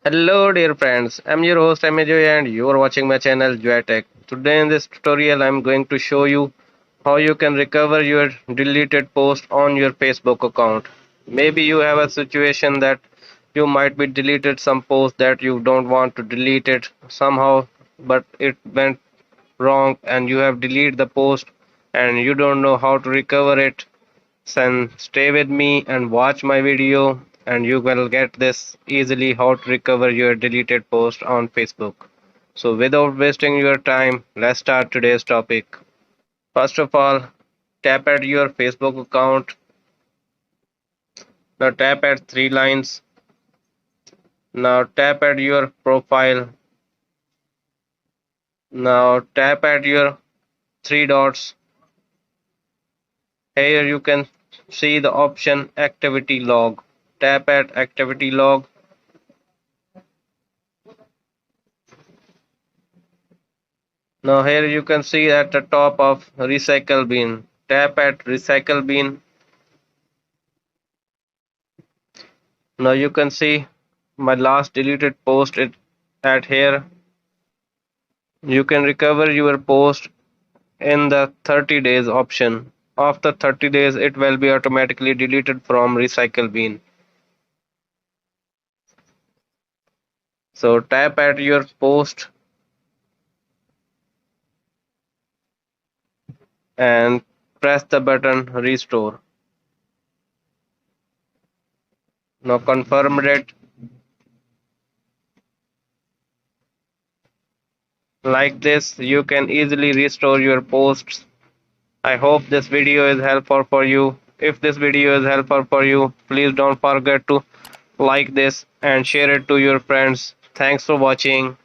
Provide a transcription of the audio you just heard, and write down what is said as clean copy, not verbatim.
Hello dear friends, I'm your host Amejoy and you are watching my channel Joytech. Today in this tutorial I'm going to show you how you can recover your deleted post on your Facebook account. Maybe you have a situation that you might be deleted some post that you don't want to delete it somehow but it went wrong and you have deleted the post and you don't know how to recover it. Then stay with me and watch my video and you will get this easily how to recover your deleted post on Facebook. So without wasting your time, let's start today's topic. First of all, tap at your Facebook account. Now tap at three lines. Now tap at your profile. Now tap at your three dots. Here you can see the option activity log. Tap at activity log. Now here you can see at the top of recycle bin. Tap at recycle bin. Now you can see my last deleted post it at here. You can recover your post in the 30 days option. After 30 days it will be automatically deleted from recycle bin. So tap at your post and press the button restore. Now confirm it. Like this you can easily restore your posts. I hope this video is helpful for you. If this video is helpful for you, please don't forget to like this and share it to your friends. Thanks for watching.